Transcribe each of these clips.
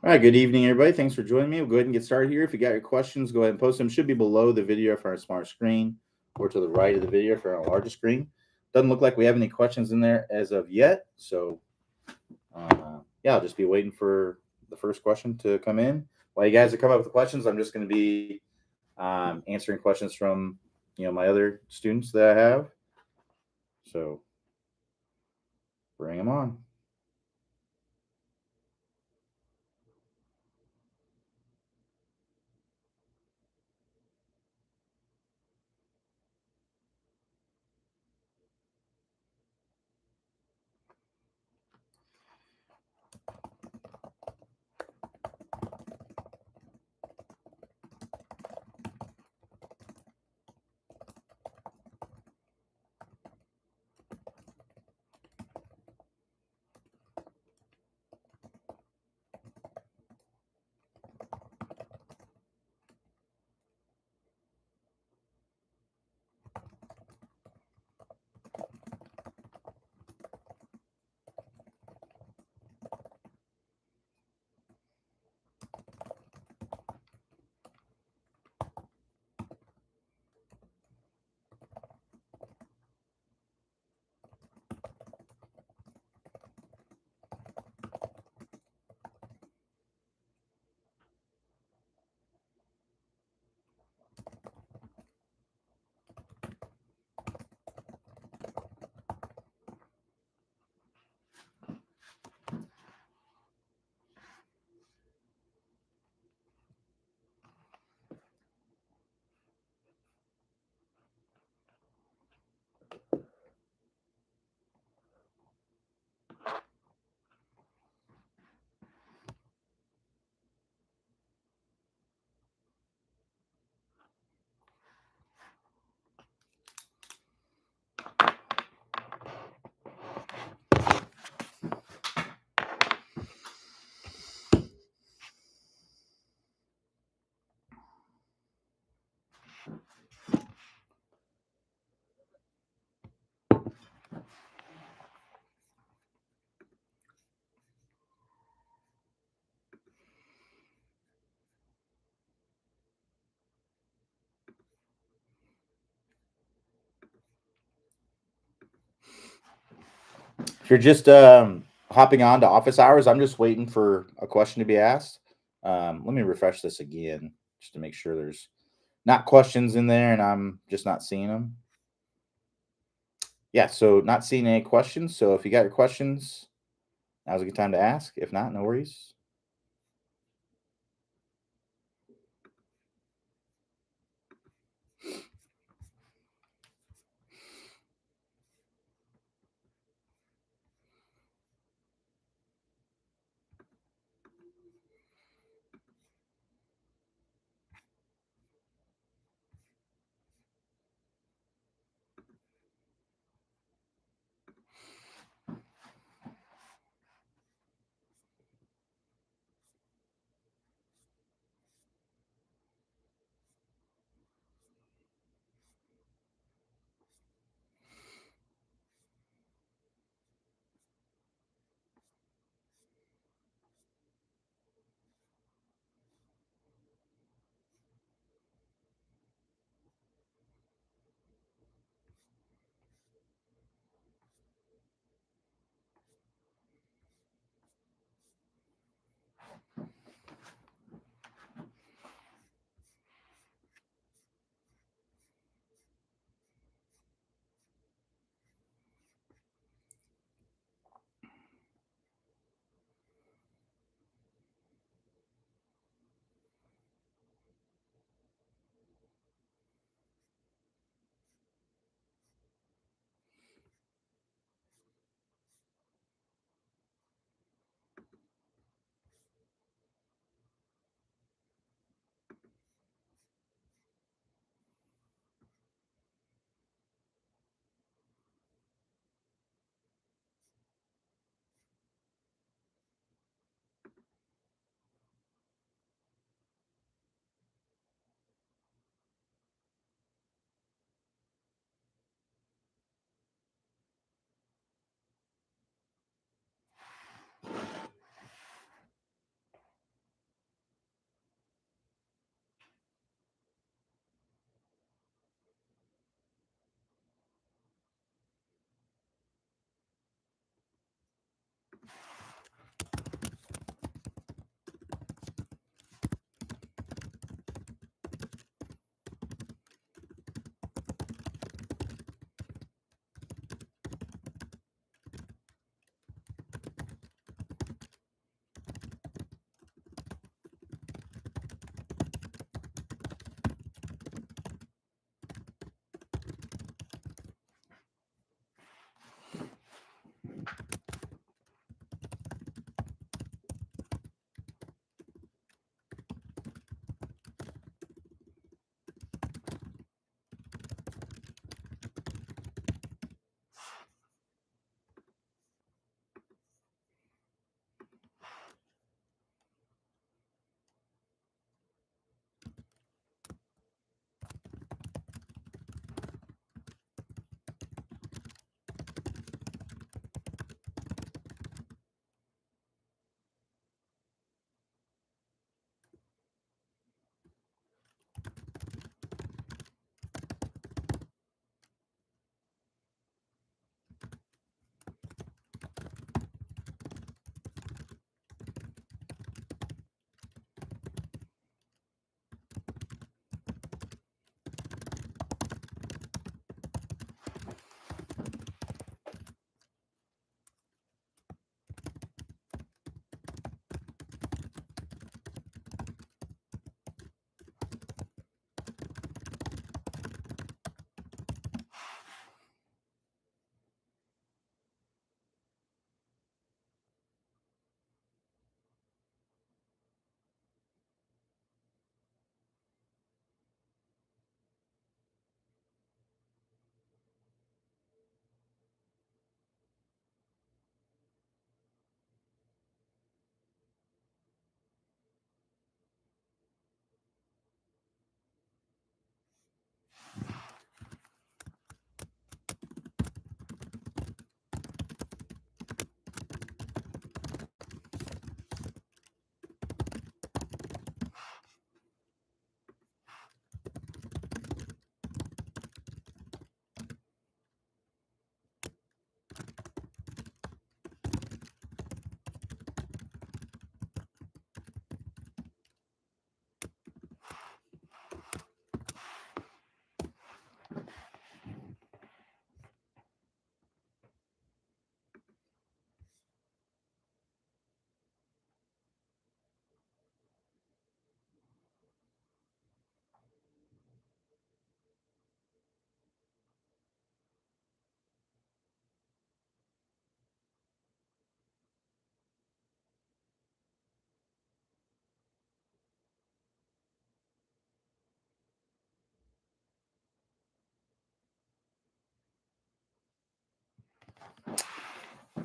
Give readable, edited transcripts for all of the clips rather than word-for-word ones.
All right, good evening, everybody. Thanks for joining me. We'll go ahead and get started here. If you got your questions, go ahead and post them. Should be below the video if you're on a smart screen, or to the right of the video if you're on a larger screen. Doesn't look like we have any questions in there as of yet. So, yeah, I'll just be waiting for the first question to come in. While you guys are coming up with the questions, I'm just going to be answering questions from my other students that I have. So, bring them on. If you're just hopping on to office hours, I'm just waiting for a question to be asked. Let me refresh this again just to make sure there's not questions in there and I'm just not seeing them. Yeah, so not seeing any questions. So if you got your questions, now's a good time to ask. If not, no worries.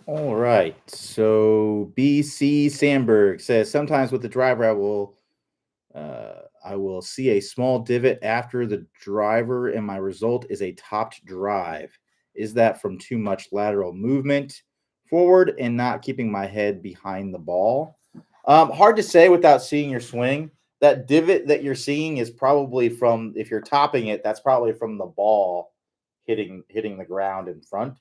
All right. So BC Sandberg says sometimes with the driver I will see a small divot after the driver, and my result is a topped drive. Is that from too much lateral movement forward and not keeping my head behind the ball? Hard to say without seeing your swing. That divot that you're seeing is probably from, if you're topping it, that's probably from the ball hitting the ground in front,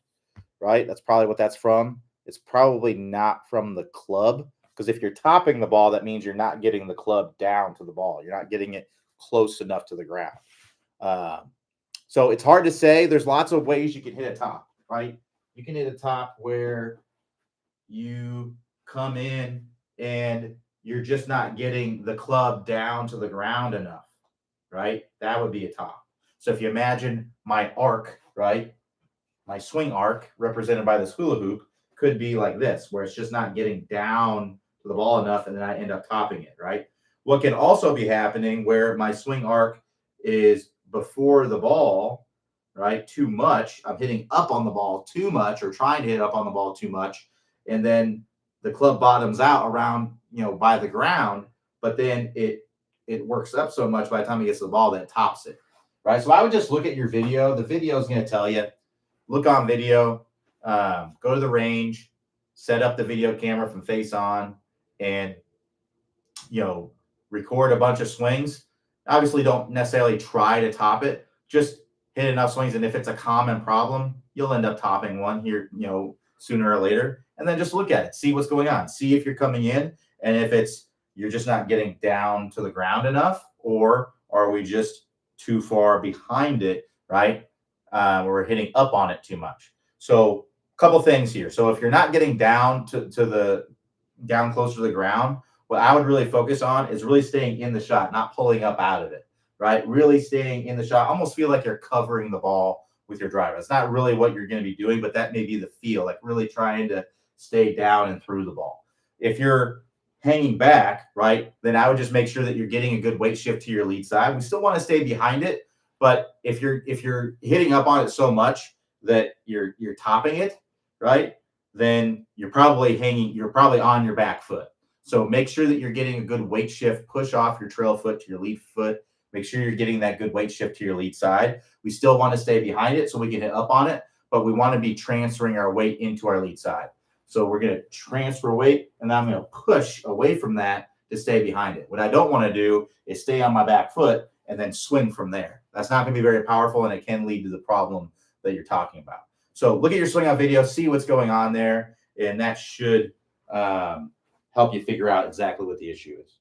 right? That's probably what that's from. It's probably not from the club, because if you're topping the ball, that means you're not getting the club down to the ball. You're not getting it close enough to the ground. Uh, so it's hard to say. There's lots of ways you can hit a top, right? You can hit a top where you come in and you're just not getting the club down to the ground enough, right? That would be a top. So if you imagine my arc, right? My swing arc, represented by this hula hoop, could be like this, where it's just not getting down to the ball enough, and then I end up topping it, right? What can also be happening where my swing arc is before the ball, right? Too much. I'm hitting up on the ball too much, or trying to hit up on the ball too much, and then the club bottoms out around, by the ground, but then it works up so much by the time it gets to the ball that it tops it, right? So I would just look at your video. The video is going to tell you. Look on video, go to the range, set up the video camera from face on, and record a bunch of swings. Obviously, don't necessarily try to top it. Just hit enough swings, and if it's a common problem, you'll end up topping one here, sooner or later. And then just look at it, see what's going on, see if you're coming in, and if you're just not getting down to the ground enough, or are we just too far behind it, right? We're hitting up on it too much. So a couple things here. So if you're not getting down to the down closer to the ground, what I would really focus on is really staying in the shot, not pulling up out of it, right? Really staying in the shot. Almost feel like you're covering the ball with your driver. It's not really what you're going to be doing, but that may be the feel, like really trying to stay down and through the ball. If you're hanging back, right, then I would just make sure that you're getting a good weight shift to your lead side. We still want to stay behind it, but if you're hitting up on it so much that you're topping it, right, then you're probably on your back foot. So make sure that you're getting a good weight shift, push off your trail foot to your lead foot. Make sure you're getting that good weight shift to your lead side. We still want to stay behind it so we can hit up on it, but we want to be transferring our weight into our lead side. So we're going to transfer weight, and I'm going to push away from that to stay behind it. What I don't want to do is stay on my back foot and then swing from there. That's not going to be very powerful, and it can lead to the problem that you're talking about. So look at your swing out video, see what's going on there, and that should help you figure out exactly what the issue is.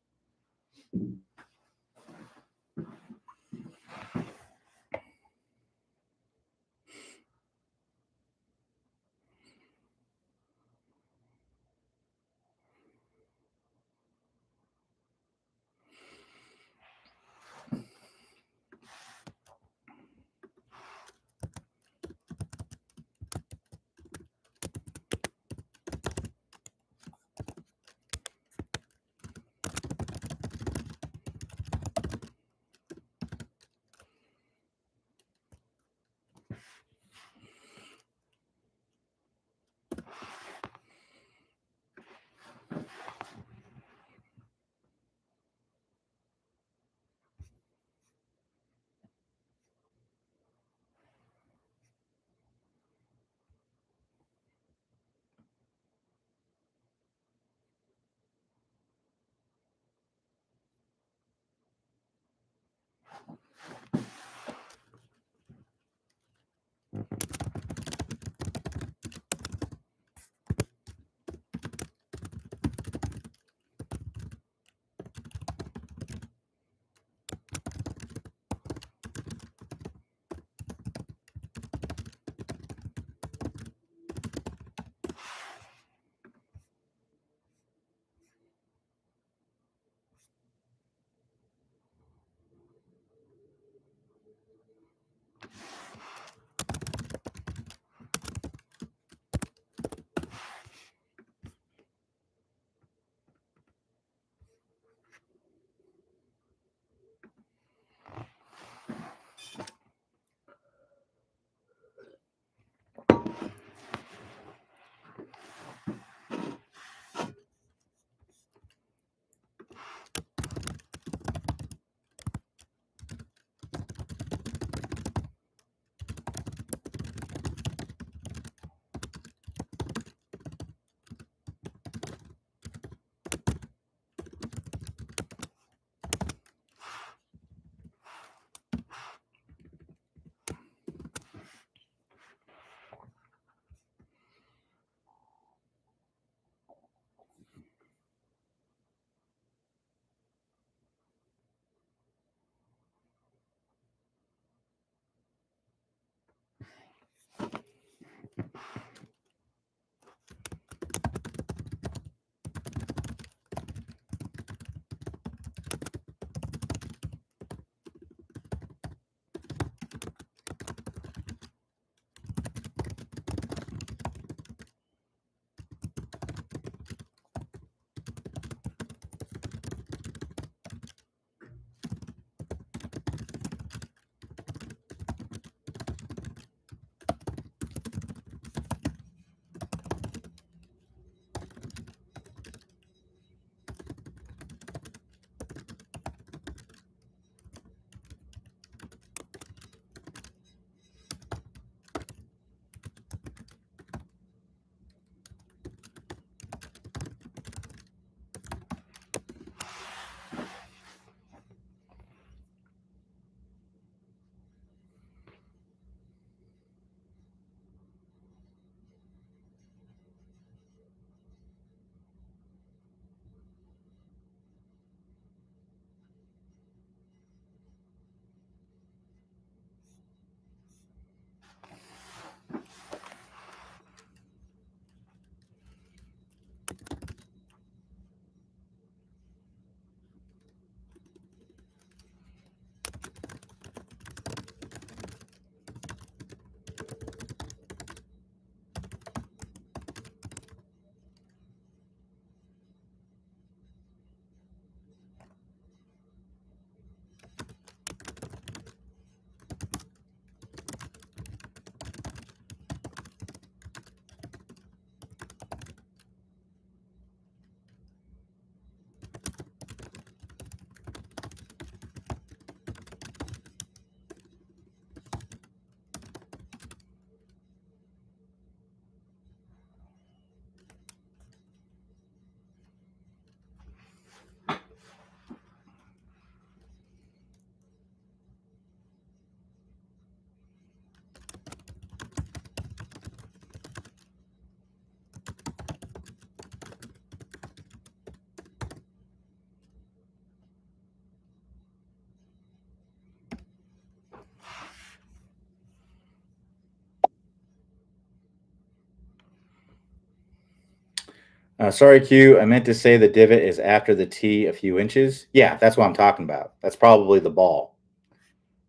Sorry, Q. I meant to say the divot is after the tee a few inches. Yeah, that's what I'm talking about. That's probably the ball.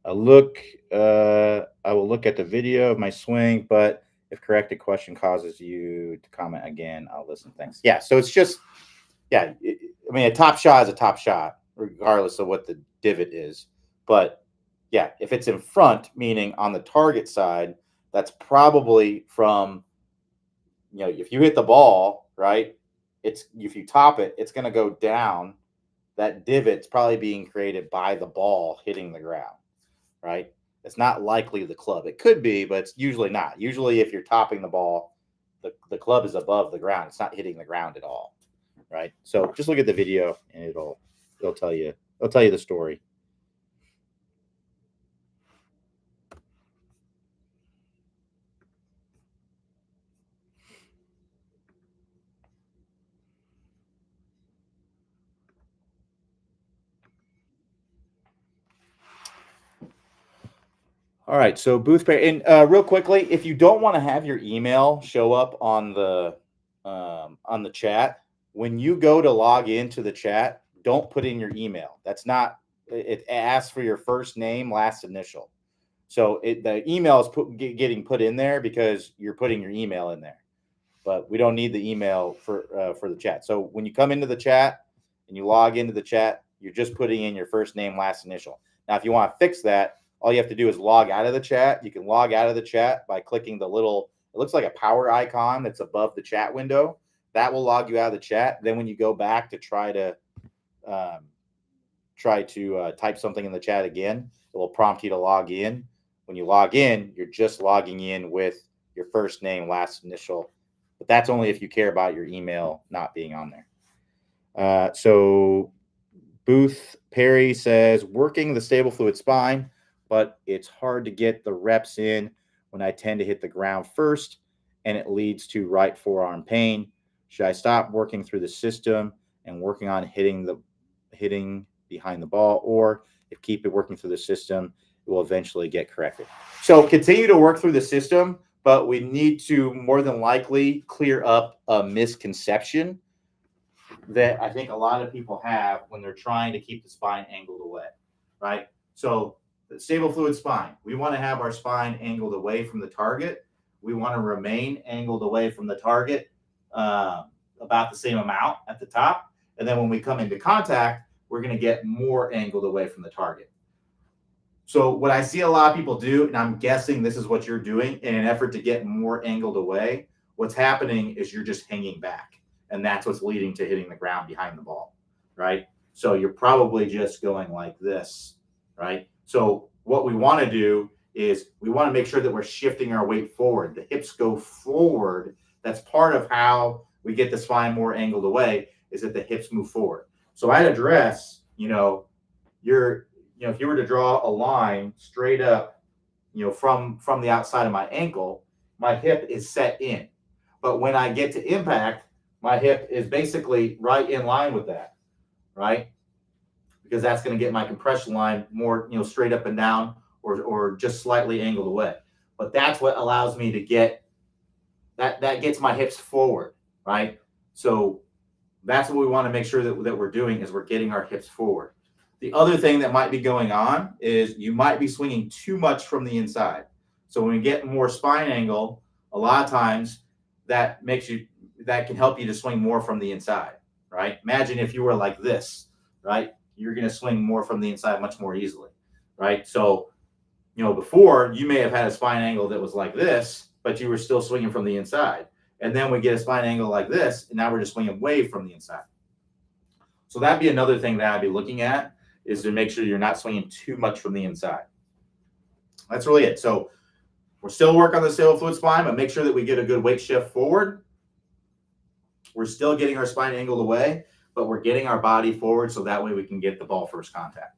I look. I will look at the video of my swing, but if corrected question causes you to comment again, I'll listen. Thanks. Yeah. So it's just, yeah. I mean, a top shot is a top shot, regardless of what the divot is. But yeah, if it's in front, meaning on the target side, that's probably from, if you hit the ball, right, it's, if you top it, it's going to go down. That divot's probably being created by the ball hitting the ground, right? It's not likely the club. It could be, but it's usually not. Usually, if you're topping the ball, the club is above the ground. It's not hitting the ground at all, right? So just look at the video, and it'll tell you the story. All right, so booth pay, and real quickly, if you don't want to have your email show up on the chat, when you go to log into the chat, don't put in your email. That's not, it asks for your first name, last initial. So the email is getting put in there because you're putting your email in there, but we don't need the email for the chat. So when you come into the chat and you log into the chat, you're just putting in your first name, last initial. Now, if you want to fix that, all you have to do is log out of the chat. You can log out of the chat by clicking the little, it looks like a power icon that's above the chat window. That will log you out of the chat. Then when you go back to try to type something in the chat again, it will prompt you to log in. When you log in, you're just logging in with your first name, last initial, but that's only if you care about your email not being on there. So Booth Perry says, working the stable fluid spine, but it's hard to get the reps in when I tend to hit the ground first and it leads to right forearm pain. Should I stop working through the system and working on hitting behind the ball, or if keep it working through the system, it will eventually get corrected? So continue to work through the system, but we need to more than likely clear up a misconception that I think a lot of people have when they're trying to keep the spine angled away, right? So the stable fluid spine, we want to have our spine angled away from the target. We want to remain angled away from the target about the same amount at the top. And then when we come into contact, we're going to get more angled away from the target. So what I see a lot of people do, and I'm guessing this is what you're doing in an effort to get more angled away, what's happening is you're just hanging back. And that's what's leading to hitting the ground behind the ball, right? So you're probably just going like this, right? So what we want to do is we want to make sure that we're shifting our weight forward. The hips go forward. That's part of how we get the spine more angled away, is that the hips move forward. So at address, if you were to draw a line straight up, from the outside of my ankle, my hip is set in. But when I get to impact, my hip is basically right in line with that, right? Because that's going to get my compression line more, straight up and down, or just slightly angled away. But that's what allows me to get that gets my hips forward, right? So that's what we want to make sure that we're doing, is we're getting our hips forward. The other thing that might be going on is you might be swinging too much from the inside. So when we get more spine angle, a lot of times that can help you to swing more from the inside, right? Imagine if you were like this, right? You're going to swing more from the inside much more easily, right? So, before you may have had a spine angle that was like this, but you were still swinging from the inside. And then we get a spine angle like this, and now we're just swinging away from the inside. So that'd be another thing that I'd be looking at, is to make sure you're not swinging too much from the inside. That's really it. So we're still working on the stable fluid spine, but make sure that we get a good weight shift forward. We're still getting our spine angled away, but we're getting our body forward, so that way we can get the ball first contact.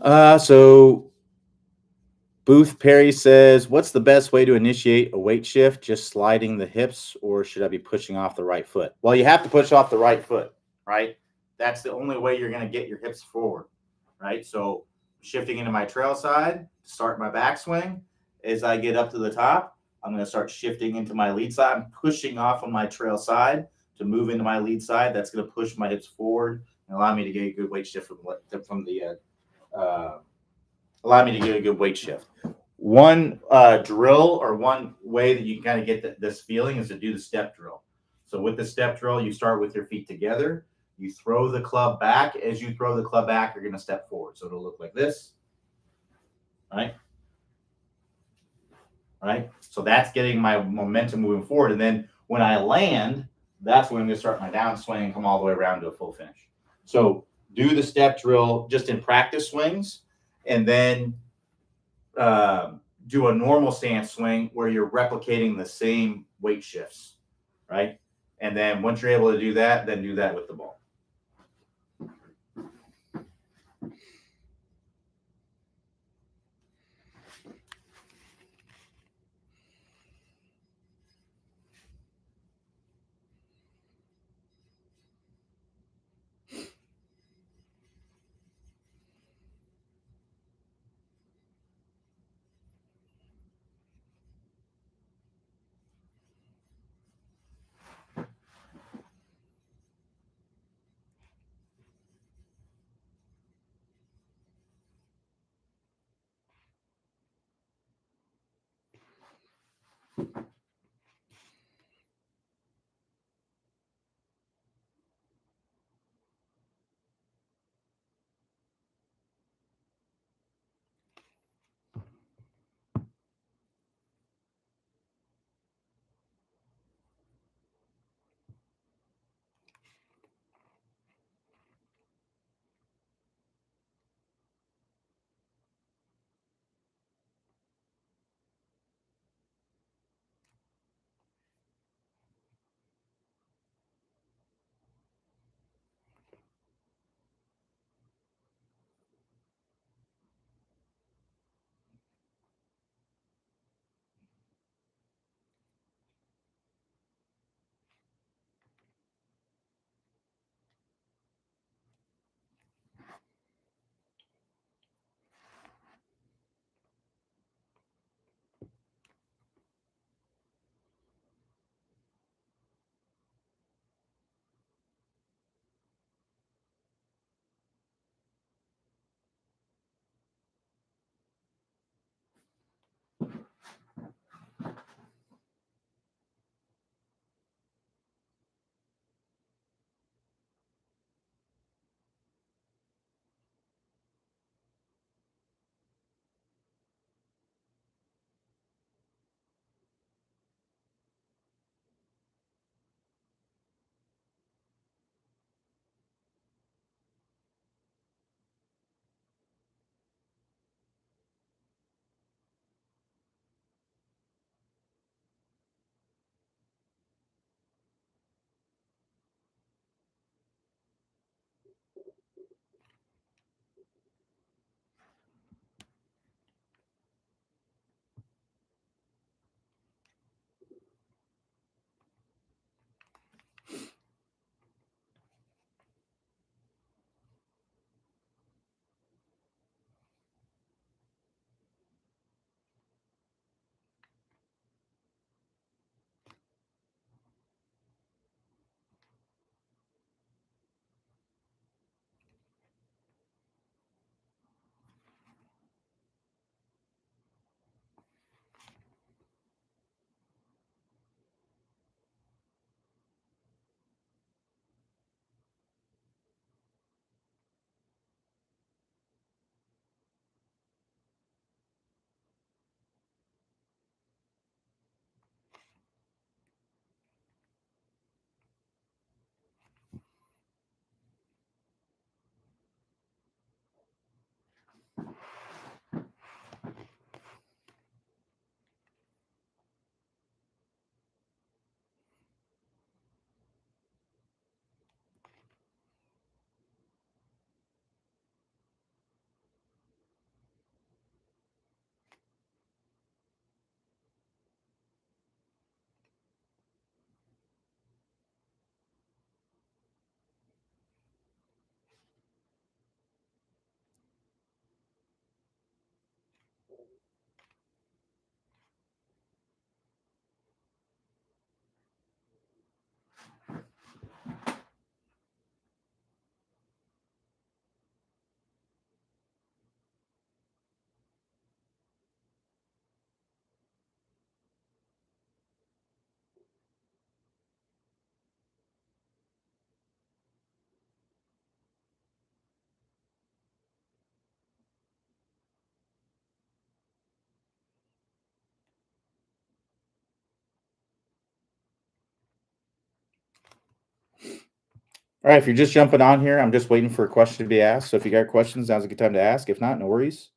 So Booth Perry says, "What's the best way to initiate a weight shift? Just sliding the hips, or should I be pushing off the right foot?" Well, you have to push off the right foot, right? That's the only way you're going to get your hips forward, right? So shifting into my trail side, start my backswing. As I get up to the top, I'm going to start shifting into my lead side. I'm pushing off on my trail side to move into my lead side. That's going to push my hips forward and allow me to get a good weight shift from the allow me to get a good weight shift. One drill or one way that you can kind of get this feeling is to do the step drill. So with the step drill, you start with your feet together. You throw the club back. As you throw the club back, you're going to step forward. So it'll look like this, right? Right. So that's getting my momentum moving forward. And then when I land, that's when I'm going to start my downswing and come all the way around to a full finish. So do the step drill just in practice swings, and then do a normal stance swing where you're replicating the same weight shifts, right? And then once you're able to do that, then do that with the ball. All right, if you're just jumping on here, I'm just waiting for a question to be asked. So if you got questions, now's a good time to ask. If not, no worries.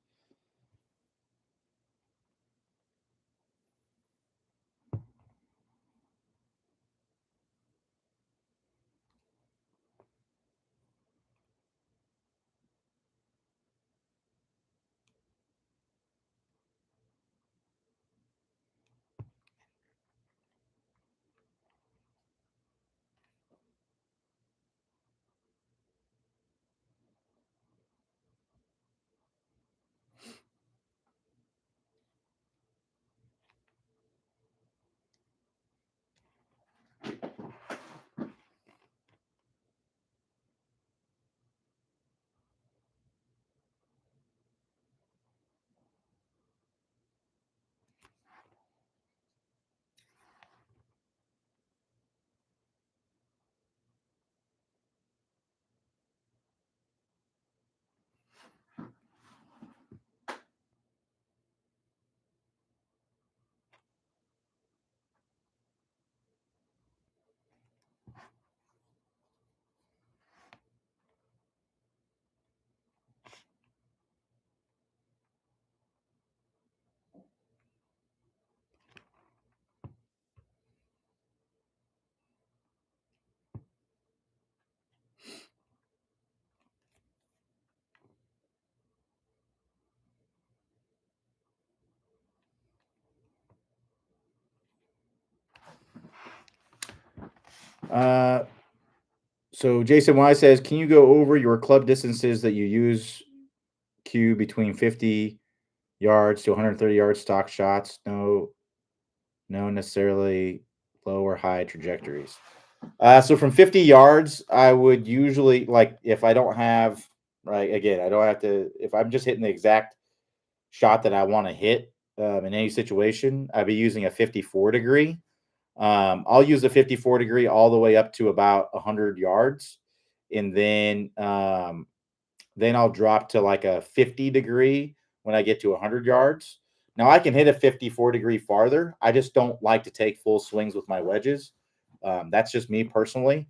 So Jason Y says, can you go over your club distances that you use cue between 50 yards to 130 yards stock shots? No necessarily low or high trajectories. So from 50 yards, I would usually like if I don't have right again, I don't have to if I'm just hitting the exact shot that I want to hit in any situation, I'd be using a 54 degree. I'll use a 54 degree all the way up to about 100 yards, and then I'll drop to like a 50 degree when I get to 100 yards. Now I can hit a 54-degree farther. I just don't like to take full swings with my wedges. That's just me personally.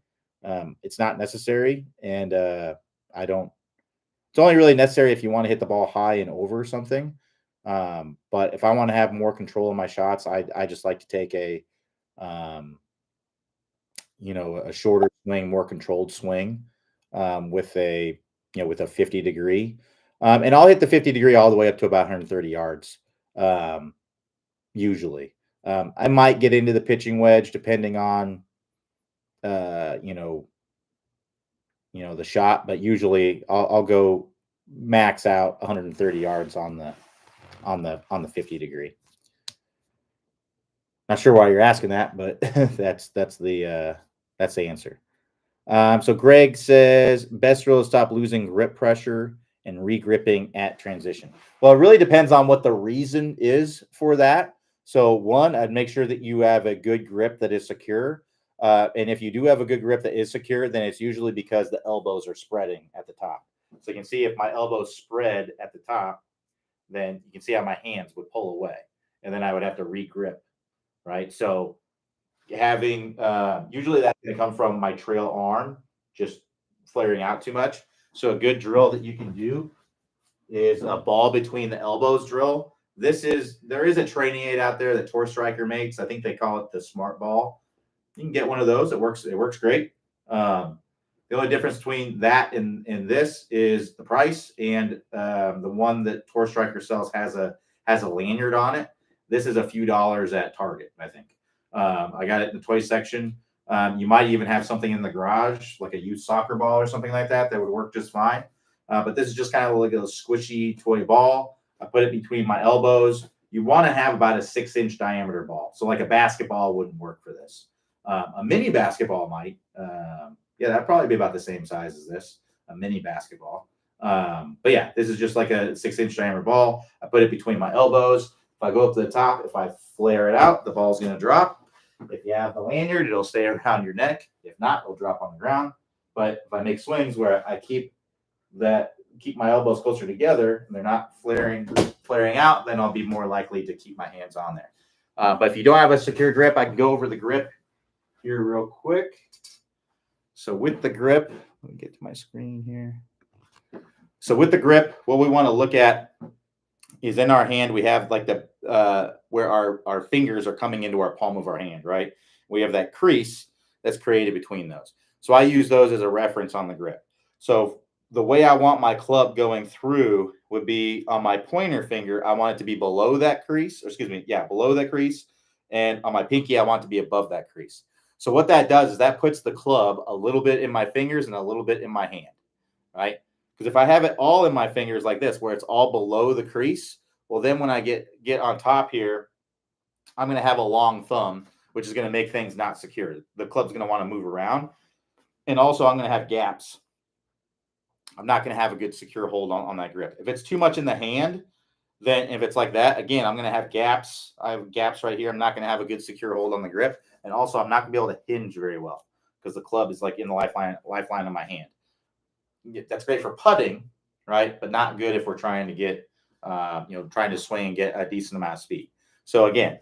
It's not necessary, and I don't. It's only really necessary if you want to hit the ball high and over something. But if I want to have more control of my shots, I just like to take um, a shorter swing, more controlled swing with a 50 degree. And I'll hit the 50 degree all the way up to about 130 yards, um, usually. I might get into the pitching wedge depending on, uh, you know, the shot, but usually I'll go max out 130 yards on the 50 degree. Not sure why you're asking that, but that's the answer. So Greg says best rule is stop losing grip pressure and regripping at transition. Well, it really depends on what the reason is for that. So one, I'd make sure that you have a good grip that is secure. And if you do have a good grip that is secure, then it's usually because the elbows are spreading at the top. So you can see if my elbows spread at the top, then you can see how my hands would pull away, and then I would have to regrip, right? So having usually that's going to come from my trail arm just flaring out too much. So a good drill that you can do is a ball between the elbows drill. There is a training aid out there that Tour Striker makes. I think they call it the Smart Ball. You can get one of those. It works great. The only difference between that and this is the price, and the one that Tour Striker sells has a lanyard on it. This is a few dollars at Target, I think. I got it in the toy section. You might even have something in the garage, like a used soccer ball or something like that would work just fine. But this is just kind of like a squishy toy ball. I put it between my elbows. You want to have about a 6-inch diameter ball. So like a basketball wouldn't work for this. A mini basketball might. Yeah, that'd probably be about the same size as this, a mini basketball. But yeah, this is just like a 6-inch diameter ball. I put it between my elbows. If I go up to the top, if I flare it out, the ball's going to drop. If you have the lanyard, it'll stay around your neck. If not, it'll drop on the ground. But if I make swings where I keep my elbows closer together and they're not flaring out, then I'll be more likely to keep my hands on there. But if you don't have a secure grip, I can go over the grip here real quick. So with the grip, let me get to my screen here. So with the grip, what we want to look at is in our hand, we have like the where our fingers are coming into our palm of our hand, right? We have that crease that's created between those. So I use those as a reference on the grip. So the way I want my club going through would be on my pointer finger. I want it to be below that crease, or excuse me, yeah, below that crease. And on my pinky, I want it to be above that crease. So what that does is that puts the club a little bit in my fingers and a little bit in my hand, right? Because if I have it all in my fingers like this, where it's all below the crease, well, then when I get on top here, I'm going to have a long thumb, which is going to make things not secure. The club's going to want to move around. And also I'm going to have gaps. I'm not going to have a good secure hold on that grip. If it's too much in the hand, then if it's like that, again, I'm going to have gaps. I have gaps right here. I'm not going to have a good secure hold on the grip. And also I'm not going to be able to hinge very well because the club is like in the lifeline of my hand. That's great for putting, right? But not good if we're trying to get, trying to swing and get a decent amount of speed. So again,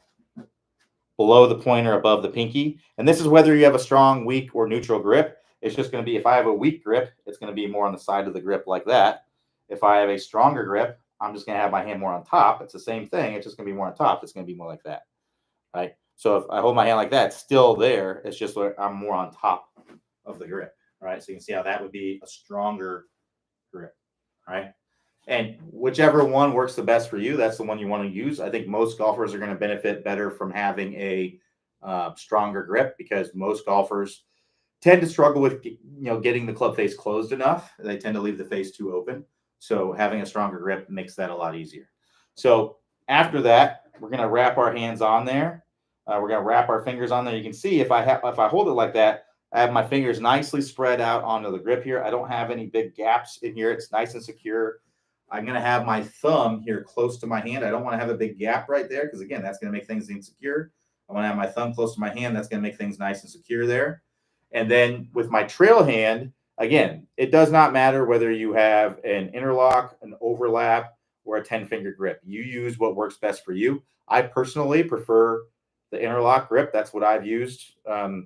below the pointer, above the pinky. And this is whether you have a strong, weak, or neutral grip. It's just going to be, if I have a weak grip, it's going to be more on the side of the grip like that. If I have a stronger grip, I'm just going to have my hand more on top. It's the same thing. It's just going to be more on top. It's going to be more like that, right? So if I hold my hand like that, it's still there. It's just where I'm more on top of the grip, right? So you can see how that would be a stronger grip, right? And whichever one works the best for you, that's the one you want to use. I think most golfers are going to benefit better from having a stronger grip because most golfers tend to struggle with getting the club face closed enough. They tend to leave the face too open. So having a stronger grip makes that a lot easier. So after that, we're going to wrap our hands on there. We're going to wrap our fingers on there. You can see if I hold it like that, I have my fingers nicely spread out onto the grip here. I don't have any big gaps in here. It's nice and secure. I'm going to have my thumb here close to my hand. I don't want to have a big gap right there because, again, that's going to make things insecure. I want to have my thumb close to my hand. That's going to make things nice and secure there. And then with my trail hand, again, it does not matter whether you have an interlock, an overlap, or a 10-finger grip. You use what works best for you. I personally prefer the interlock grip. That's what I've used. I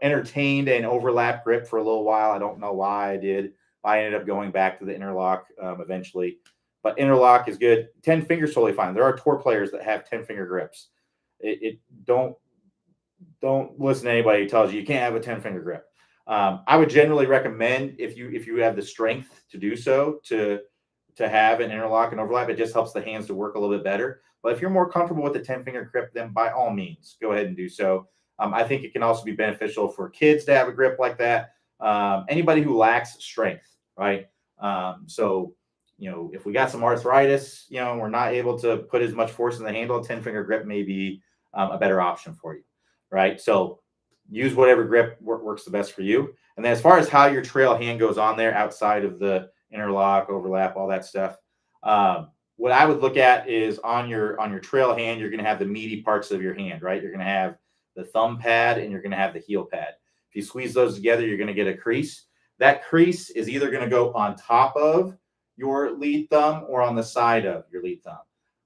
entertained an overlap grip for a little while. I don't know why I did. I ended up going back to the interlock eventually. But interlock is good. 10 fingers totally fine. There are tour players that have 10-finger grips. Don't listen to anybody who tells you can't have a 10-finger grip. I would generally recommend if you have the strength to do so to have an interlock and overlap. It just helps the hands to work a little bit better. But if you're more comfortable with the 10-finger grip, then by all means, go ahead and do so. I think it can also be beneficial for kids to have a grip like that. Anybody who lacks strength, right? So, if we got some arthritis, we're not able to put as much force in the handle, 10-finger grip may be a better option for you, right? So use whatever grip works the best for you. And then as far as how your trail hand goes on there outside of the interlock, overlap, all that stuff, what I would look at is on your trail hand, you're going to have the meaty parts of your hand, right? You're going to have the thumb pad and you're going to have the heel pad. If you squeeze those together, you're going to get a crease. That crease is either going to go on top of your lead thumb or on the side of your lead thumb.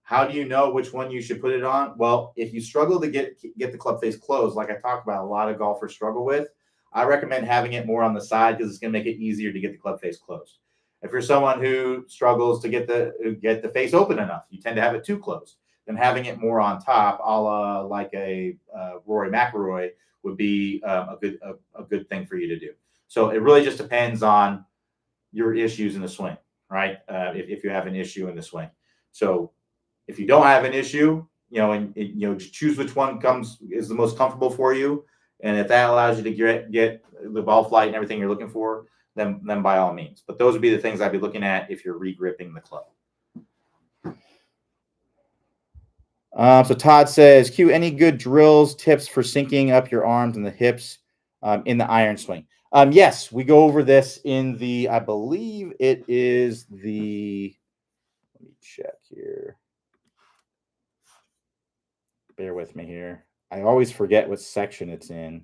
How do you know which one you should put it on? Well, if you struggle to get the club face closed, like I talked about, a lot of golfers struggle with, I recommend having it more on the side because it's going to make it easier to get the club face closed. If you're someone who struggles to get the face open enough, you tend to have it too close. Then having it more on top, a la like a Rory McIlroy, would be a good thing for you to do. So it really just depends on your issues in the swing, right? If you have an issue in the swing. So if you don't have an issue, just choose which one is the most comfortable for you. And if that allows you to get the ball flight and everything you're looking for, then by all means. But those would be the things I'd be looking at if you're re-gripping the club. So Todd says, Q, any good drills, tips for syncing up your arms and the hips in the iron swing? Yes, we go over this in the, I believe it is the, let me check here. Bear with me here. I always forget what section it's in.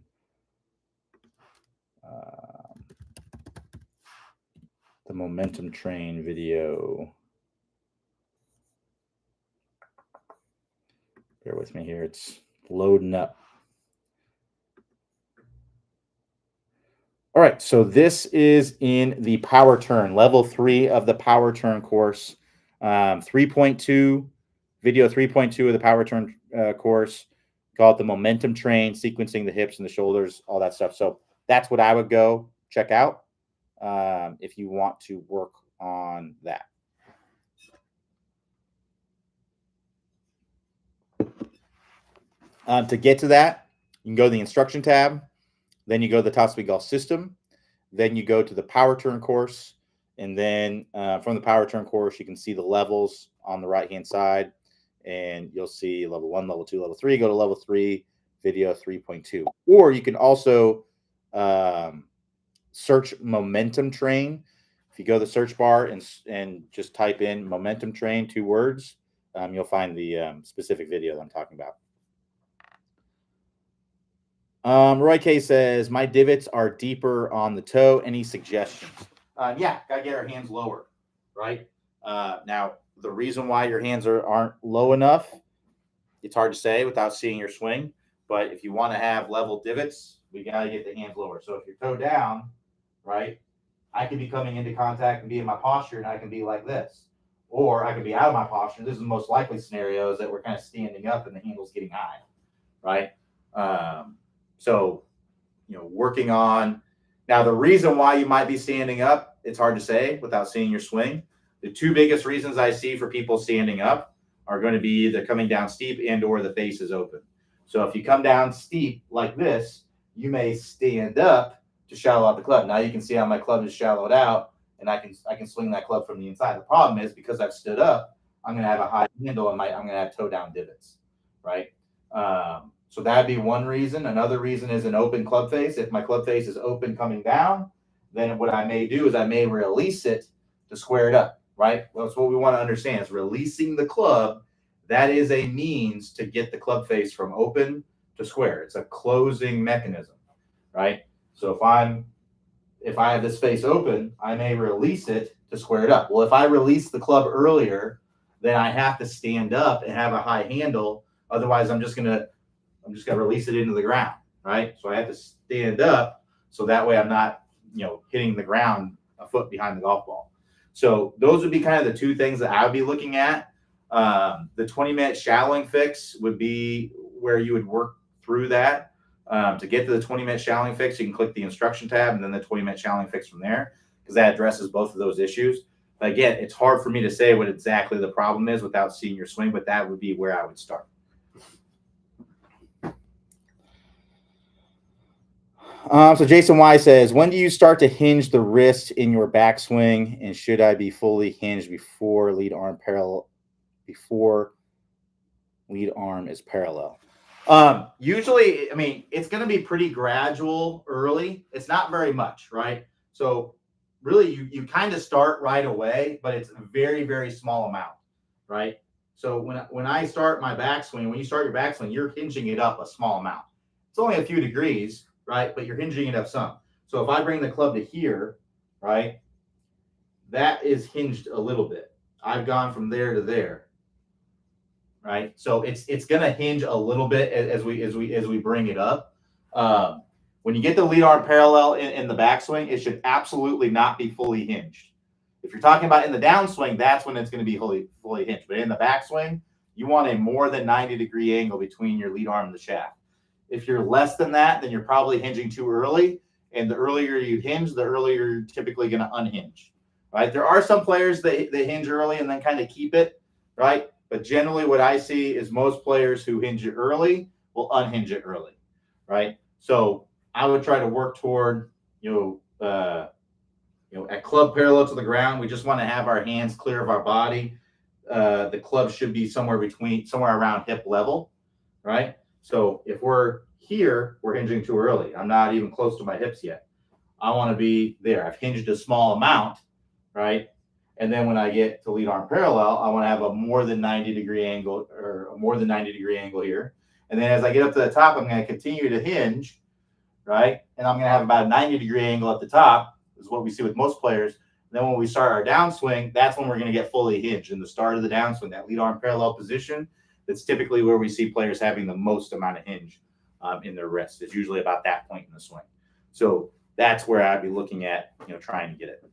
The momentum train video. Bear with me here. It's loading up. All right, so this is in the power turn, level 3 of the power turn course. 3.2, video 3.2 of the power turn course. Call it the momentum train, sequencing the hips and the shoulders, all that stuff. So that's what I would go check out if you want to work on that. To get to that, you can go to the instruction tab, then you go to the Top Speed Golf system, then you go to the power turn course, and then from the power turn course, you can see the levels on the right-hand side, and you'll see level 1, level 2, level 3. Go to level 3, video 3.2. Or you can also search momentum train. If you go to the search bar and just type in momentum train, 2 words, you'll find the specific video that I'm talking about. Roy K says, my divots are deeper on the toe. Any suggestions? Yeah, got to get our hands lower, right? Now, the reason why your hands aren't low enough, it's hard to say without seeing your swing. But if you want to have level divots, we got to get the hands lower. So if you're toe down, right, I can be coming into contact and be in my posture, and I can be like this. Or I can be out of my posture. This is the most likely scenario, is that we're kind of standing up and the handle's getting high, right? So, working on now, the reason why you might be standing up, it's hard to say without seeing your swing. The 2 biggest reasons I see for people standing up are going to be either coming down steep and or the face is open. So if you come down steep like this, you may stand up to shallow out the club. Now you can see how my club is shallowed out, and I can swing that club from the inside. The problem is, because I've stood up, I'm going to have a high handle and I'm going to have toe down divots, right? So that'd be one reason. Another reason is an open club face. If my club face is open coming down, then what I may do is I may release it to square it up, right? Well, that's what we want to understand, is releasing the club. That is a means to get the club face from open to square. It's a closing mechanism, right? So if I have this face open, I may release it to square it up. Well, if I release the club earlier, then I have to stand up and have a high handle. Otherwise, I'm just gonna release it into the ground, right? So I have to stand up so that way I'm not, hitting the ground a foot behind the golf ball. So those would be kind of the 2 things that I would be looking at. The 20-minute shallowing fix would be where you would work through that. To get to the 20-minute shallowing fix, you can click the instruction tab and then the 20-minute shallowing fix from there, because that addresses both of those issues. But again, it's hard for me to say what exactly the problem is without seeing your swing, but that would be where I would start. So Jason Y says, when do you start to hinge the wrist in your backswing, and should I be fully hinged before lead arm is parallel? Usually, it's going to be pretty gradual early. It's not very much, right? So really, you kind of start right away, but it's a very, very small amount, right? So when I start my backswing, when you start your backswing, you're hinging it up a small amount. It's only a few degrees, right? But you're hinging it up some. So if I bring the club to here, right, that is hinged a little bit. I've gone from there to there, right? So it's going to hinge a little bit as we bring it up. When you get the lead arm parallel in the backswing, it should absolutely not be fully hinged. If you're talking about in the downswing, that's when it's going to be fully hinged. But in the backswing, you want a more than 90-degree angle between your lead arm and the shaft. If you're less than that, then you're probably hinging too early. And the earlier you hinge, the earlier you're typically going to unhinge, right? There are some players that they hinge early and then kind of keep it, right? But generally what I see is most players who hinge it early will unhinge it early, right? So I would try to work toward, at club parallel to the ground. We just want to have our hands clear of our body. The club should be somewhere around hip level, right? So if we're here, we're hinging too early. I'm not even close to my hips yet. I want to be there. I've hinged a small amount, right? And then when I get to lead arm parallel, I want to have a more than 90-degree angle, or a more than 90-degree angle here. And then as I get up to the top, I'm going to continue to hinge, right? And I'm going to have about a 90-degree angle at the top, is what we see with most players. And then when we start our downswing, that's when we're going to get fully hinged. In the start of the downswing, that lead arm parallel position, that's typically where we see players having the most amount of hinge in their wrist. It's usually about that point in the swing. So that's where I'd be looking at, trying to get it.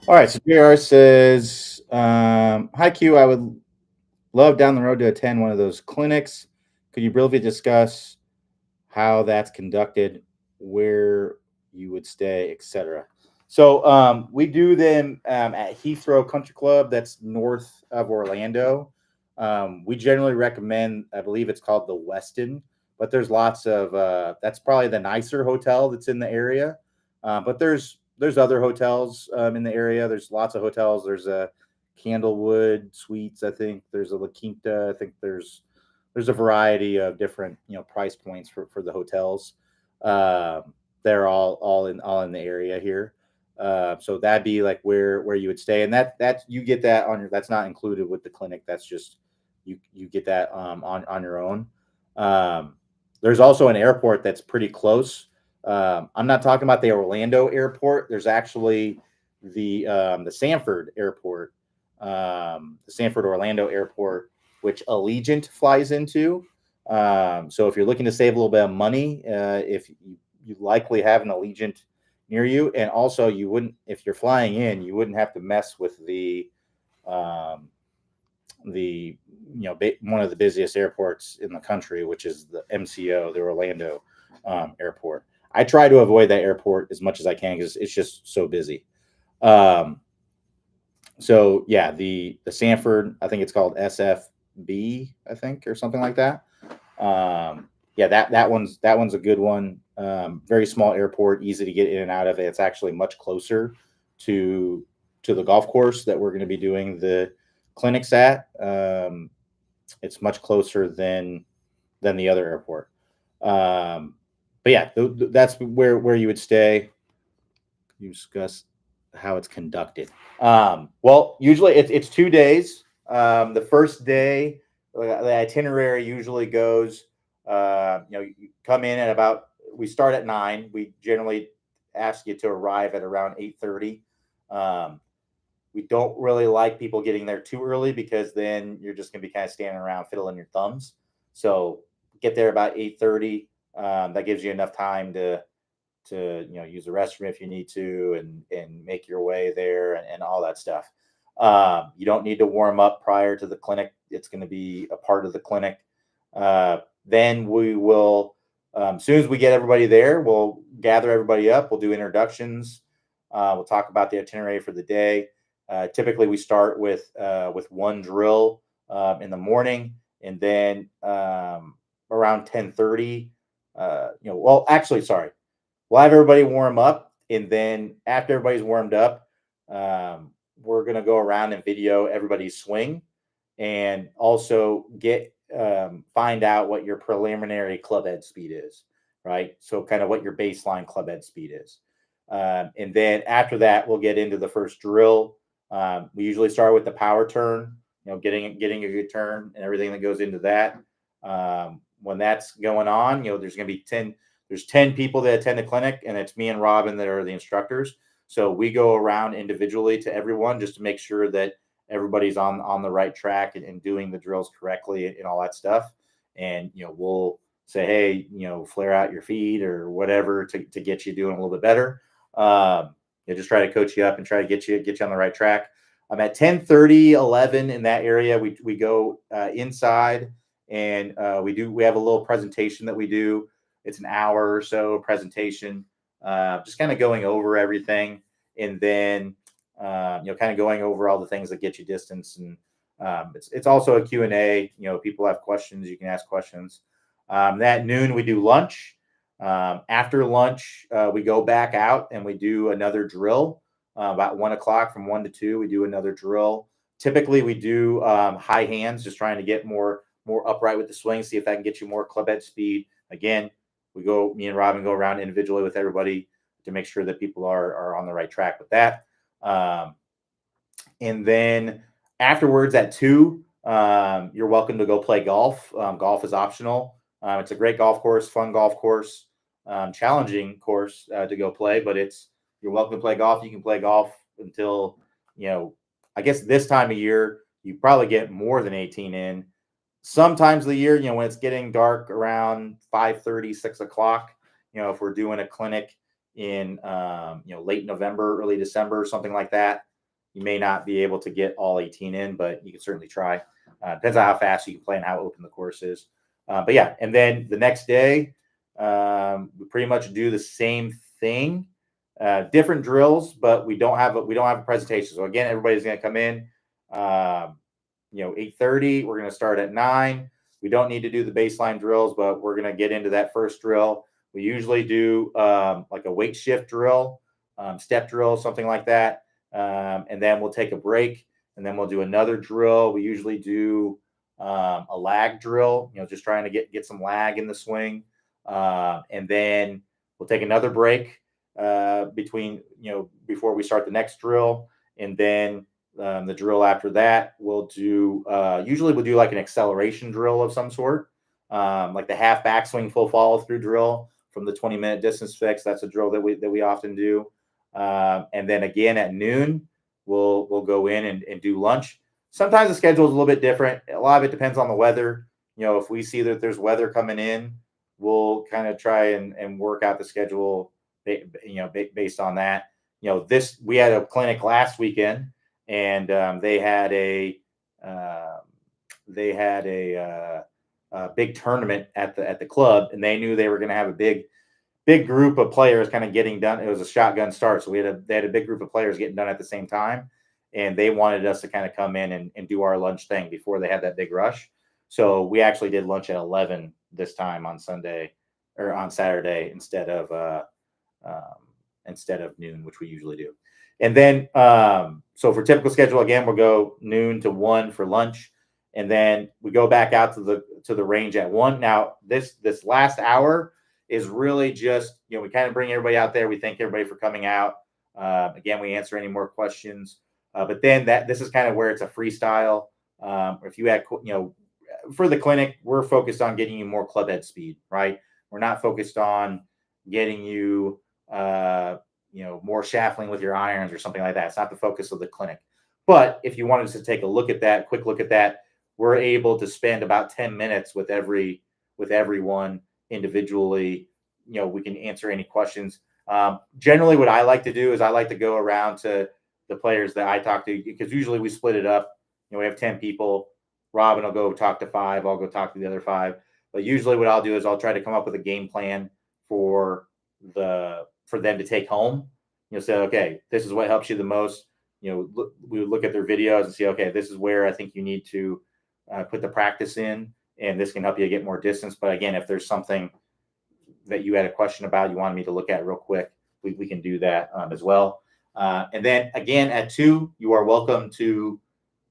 All right, so JR says, "Hi Q, I would love down the road to attend one of those clinics. Could you briefly discuss how that's conducted, where you would stay, etc." So we do them at Heathrow Country Club. That's north of Orlando. We generally recommend, I believe it's called the Westin, but there's lots of that's probably the nicer hotel that's in the area. But there's other hotels in the area. There's lots of hotels. There's a Candlewood Suites, I think. There's a La Quinta. I think there's a variety of different price points for the hotels. They're all in the area here. So that'd be like where you would stay, and that you get that on your. That's not included with the clinic. That's just you get that on your own. There's also an airport that's pretty close. I'm not talking about the Orlando airport. There's actually the Sanford airport, the Sanford Orlando airport, which Allegiant flies into. So if you're looking to save a little bit of money, if you likely have an Allegiant near you, and also you wouldn't, if you're flying in, you wouldn't have to mess with um, the one of the busiest airports in the country, which is the MCO, the Orlando airport. I try to avoid that airport as much as I can because it's just so busy. Um, so yeah, the Sanford, I think it's called SFB, I think, or something like that. Yeah, that one's a good one. Very small airport, easy to get in and out of it. It's actually much closer to the golf course that we're going to be doing the clinics at. It's much closer than the other airport. But yeah, that's where you would stay. You discuss how it's conducted. Well, usually it's 2 days. The first day, the itinerary usually goes. You come in at about. We start at 9. We generally ask you to arrive at around 8:30. We don't really like people getting there too early because then you're just going to be kind of standing around fiddling your thumbs. So get there about 8:30. That gives you enough time to use the restroom if you need to, and make your way there, and all that stuff. You don't need to warm up prior to the clinic. It's going to be a part of the clinic. Then we will, as soon as we get everybody there, we'll gather everybody up. We'll do introductions. We'll talk about the itinerary for the day. Typically, we start with one drill in the morning, and then around 10:30. Well, actually, sorry. We'll have everybody warm up, and then after everybody's warmed up, we're going to go around and video everybody's swing, and also find out what your preliminary club head speed is, right? So kind of what your baseline club head speed is. And then after that, we'll get into the first drill. We usually start with the power turn, getting a good turn and everything that goes into that. When that's going on, there's going to be 10 people that attend the clinic, and it's me and Robin that are the instructors. So we go around individually to everyone just to make sure that everybody's on the right track and doing the drills correctly and all that stuff. And, we'll say, hey, flare out your feet or whatever to get you doing a little bit better. Just try to coach you up and try to get you on the right track. I'm at 10:30, 11 in that area. We go inside, and we have a little presentation that we do. It's an hour or so presentation, just kind of going over everything, and then kind of going over all the things that get you distance. And it's also a Q&A. People have questions, you can ask questions. At noon we do lunch. After lunch, we go back out and we do another drill. About 1 o'clock, from 1 to 2, we do another drill. Typically we do high hands, just trying to get more upright with the swing, see if that can get you more club head speed. Again, me and Robin go around individually with everybody to make sure that people are on the right track with that. And then afterwards at 2, you're welcome to go play golf. Golf is optional. It's a great golf course, fun golf course, challenging course to go play, but you're welcome to play golf. You can play golf until, I guess this time of year, you probably get more than 18 in. Sometimes of the year, when it's getting dark around 5:30, 6 o'clock, if we're doing a clinic in, late November, early December, something like that, you may not be able to get all 18 in, but you can certainly try. Depends on how fast you can play and how open the course is. But yeah, and then the next day, we pretty much do the same thing, different drills, but we don't have a presentation. So again, everybody's going to come in, 8:30. We're going to start at 9. We don't need to do the baseline drills, but we're going to get into that first drill. We usually do like a weight shift drill, step drill, something like that. And then we'll take a break, and then we'll do another drill. We usually do a lag drill, just trying to get some lag in the swing. And then we'll take another break before we start the next drill. And then the drill after that, we'll do like an acceleration drill of some sort, like the half backswing, full follow through drill from the 20-minute distance fix. That's a drill that we often do. And then again at noon, we'll go in and do lunch. Sometimes the schedule is a little bit different. A lot of it depends on the weather. If we see that there's weather coming in, we'll kind of try and work out the schedule, based on that. We had a clinic last weekend, and they had a big tournament at the club, and they knew they were going to have a big group of players kind of getting done. It was a shotgun start, so they had a big group of players getting done at the same time, and they wanted us to kind of come in and do our lunch thing before they had that big rush. So we actually did lunch at 11 this time on Sunday or on Saturday instead of noon, which we usually do. And then so for typical schedule, again, we'll go noon to 1 for lunch, and then we go back out to the range at 1. Now this last hour is really just, we kind of bring everybody out there. We thank everybody for coming out. Again, we answer any more questions. But then this is kind of where it's a freestyle. If you had, for the clinic, we're focused on getting you more club head speed, right? We're not focused on getting you more shaftling with your irons or something like that. It's not the focus of the clinic. But if you wanted to take a look at that, quick look at that, we're able to spend about 10 minutes with everyone individually. We can answer any questions. Generally, what I like to do is I like to go around to the players that I talk to, because usually we split it up. We have 10 people. Robin will go talk to 5. I'll go talk to the other 5. But usually what I'll do is I'll try to come up with a game plan for them to take home. Say, okay, this is what helps you the most. We look at their videos and see, okay, this is where I think you need to put the practice in, and this can help you get more distance. But again, if there's something that you had a question about, you wanted me to look at real quick, we can do that as well. And then again, at 2, you are welcome to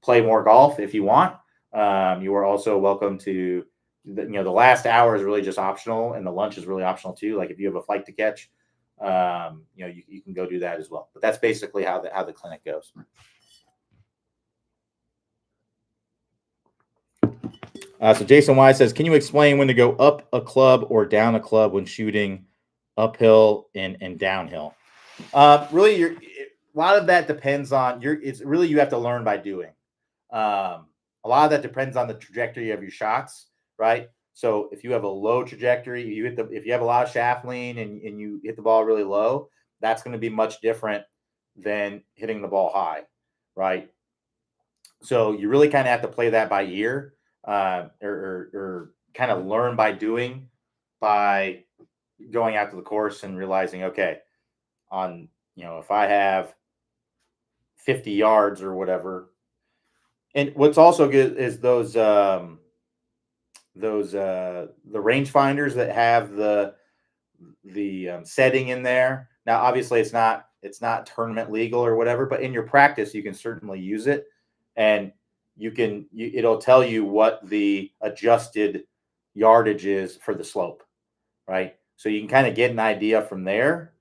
play more golf if you want. You are also welcome to, the last hour is really just optional, and the lunch is really optional too. Like if you have a flight to catch, you can go do that as well. But that's basically how the clinic goes. So Jason Y says, can you explain when to go up a club or down a club when shooting uphill and downhill? Really, a lot of that depends on it's really, you have to learn by doing. A lot of that depends on the trajectory of your shots, right? So if you have a low trajectory, if you have a lot of shaft lean and you hit the ball really low, that's going to be much different than hitting the ball high, right? So you really kind of have to play that by ear, or kind of learn by doing, by going out to the course and realizing, okay, if I have 50 yards or whatever. And what's also good is those the rangefinders that have the setting in there. Now, obviously, it's not tournament legal or whatever, but in your practice, you can certainly use it, and it'll tell you what the adjusted yardage is for the slope, right? So you can kind of get an idea from there,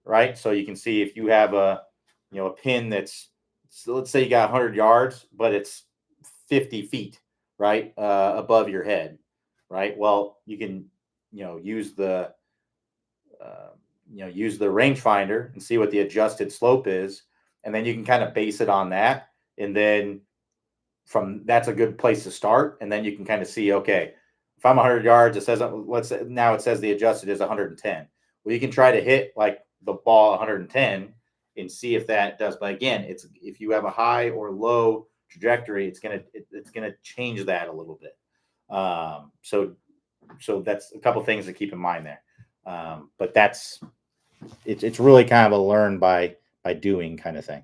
right? So you can see if you have a pin that's, so let's say you got 100 yards, but it's 50 feet, right, above your head, right? Well, you can, use the rangefinder and see what the adjusted slope is, and then you can kind of base it on that, and then that's a good place to start, and then you can kind of see, okay, if I'm 100 yards, it says the adjusted is 110. Well, you can try to hit like the ball 110 and see if that does. But again, if you have a high or low trajectory, it's gonna change that a little bit. So that's a couple things to keep in mind there. But it's really kind of a learn by doing kind of thing.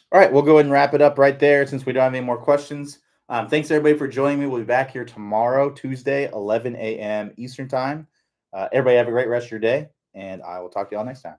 All right, we'll go ahead and wrap it up right there since we don't have any more questions. Thanks, everybody, for joining me. We'll be back here tomorrow, Tuesday, 11 a.m. Eastern Time. Everybody have a great rest of your day, and I will talk to you all next time.